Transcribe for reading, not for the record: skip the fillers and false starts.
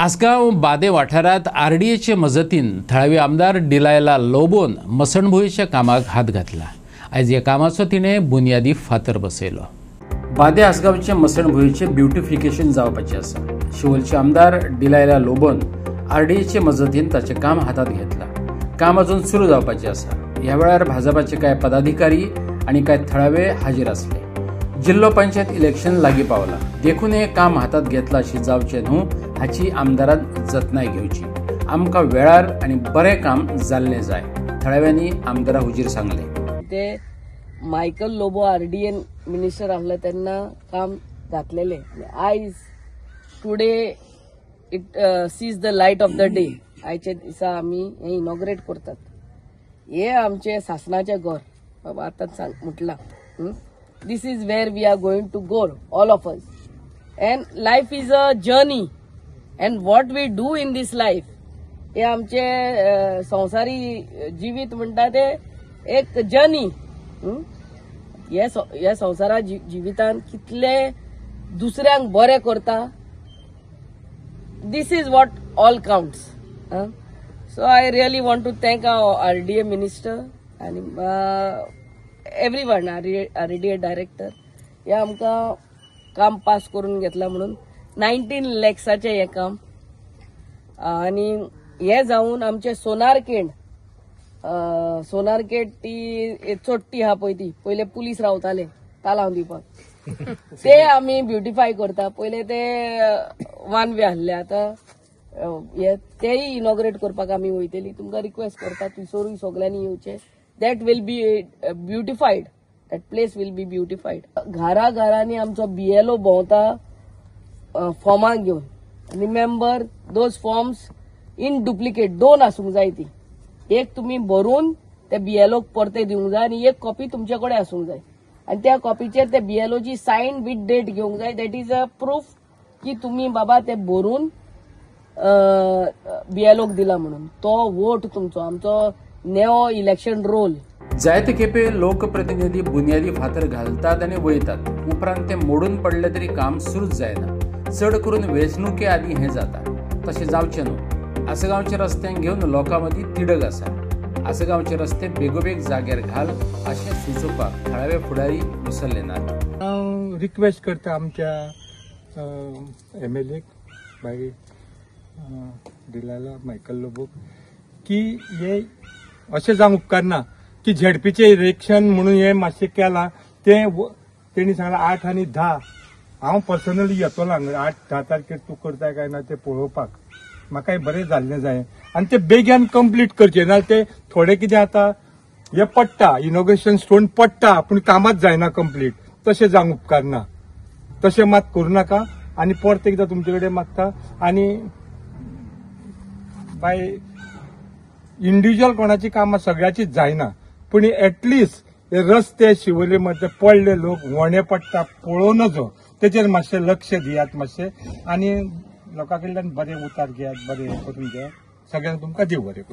आसगाव बादे वाठारात आरडीएचे मजतीन थळावे आमदार डिलायला लोबोन मसणभुंयेच्या कामाक हात घातला। आयज ह्या कामाचो तिणें बुनयादी फातर बसयलो। बादे आसगावचे मसणभुंयेचे ब्युटिफिकेशन जावपाचे आसा। शिवोलचे आमदार डिलायला लोबोन आरडीएचे मजतीन ताचे काम हातात घेतला। काम अजून सुरू जावपाचे आसा। ह्या वेळार भाजपाचे कांय पदाधिकारी आनी कांय थळावे हाजीर आसले। जिल्लो पंचायत इलेक्शन लागीं पावला, देखून हे काम हातात घेतला अशी जावचें न्हू हाची आमदारान जतनाय घेवची। आमकां वेळार आनी बरें काम जाल्लें जाय, थळाव्यांनी आमदारा हुजीर सांगले। ते मायकल लोबो आरडीए मिनिस्टर आसले तेन्ना काम घातलेले। आयज today it sees the light of the day. आयचे दिसा आमी हे इनॉग्रेट करतात। हे आमचे शासनाचे घर बाबा आतांच सांग म्हटलां। This is where we are going to go, all of us. And life is a journey. And what we do in this life, हे आमचे संसारी जीवित म्हणटा ते एक जर्नी। ह्या संसारा जिवितान कितले दुसऱ्यांक बरें करता, this is what all counts. So I really want to thank our RDA minister and everyone RDA director हे आमकां काम पास करून घेतला म्हणून 19 लॅक्साचे हे काम। आनी हे जावन आमचे सोनारकेंड ती चोट्टी आहा पळय ती पयले पुलीस रावताले तालांव दिवपाक, ते आमी ब्युटिफाय करता। पयले ते वन वे आहले, आतां तेय इनॉग्रेट करपाक आमी वयतली। तुमकां रिक्वेस्ट करता थंयसरूय सगळ्यांनी येवचे। That will be beautified. That place will be beautified. घराघरांनी आमचो BLO भोंवता फॉर्मां घेवन। Remember those forms in duplicate 2 आसूंक जाय ती। एक तुमी भरून ते BLO परते दिवंक जाय आनी एक कॉपी तुमचे कडेन आसूंक जाय आनी त्या कॉपीचेर ते BLO ची सायन विथ डेट घेवंक जाय। दॅट इज अ प्रूफ की तुमी बाबा ते भरून BLOक दिला म्हणून। तो वोट तुमचो, आमचो नेओ इलेक्शन रोल। जायते खेपे लोकप्रतिनिधी बुनयादी फातर घालतात आनी वयतात, उपरांत ते मोडून पडले तरी काम सुरूच जायना। चड करून वेंचणुके आदी हें जाता, तशें जावचें न्हू। आसगांवच्या रस्त्यांक घेवन लोकां मदीं तिडक आसा। आसगांवचे रस्ते बेगोबेग जाग्यार घाल अशें सुचोवपाक थळावे फुडारी विसरले नात। हांव रिक्वेस्ट करता आमच्या MLA बाई डिलायला मायकल लोबोक की हे अशें जावंक उपकारना की झेडपीचे इलेक्शन म्हणून हे मातशें केलां, तेणी सांगलां 8 आनी 10। हांव पर्सनली येतलो हांगा 8-10 तारखेर तूं करताय काय ना ते पळोवपाक। म्हाकाय बरें जाल्लें जाय आनी ते बेग्यान कंप्लीट करचें, नाल्यार ते थोडे कितें जाता हे पडटा, इनॉग्रेशन स्टोन पडटा पूण कामाच जायना कंप्लीट। तशें जावंक उपकारना, तशें मात करूं नाका। आनी परत एकदां तुमचे कडेन मागता आनी बाय इंडिव्हिज्युअल कोणाची कामां सगळ्याचीच जायना, पूण एटलिस्ट हे रस्ते शिवोले मदले पडले लोक वणे पडटा पळोवन नजो तेचेर मातशें लक्ष दियात मातशें आनी लोकां कडल्यान बरें उतार घेयात, बरें हें करून घेयात। सगळ्यांक तुमकां देव बरें करूं।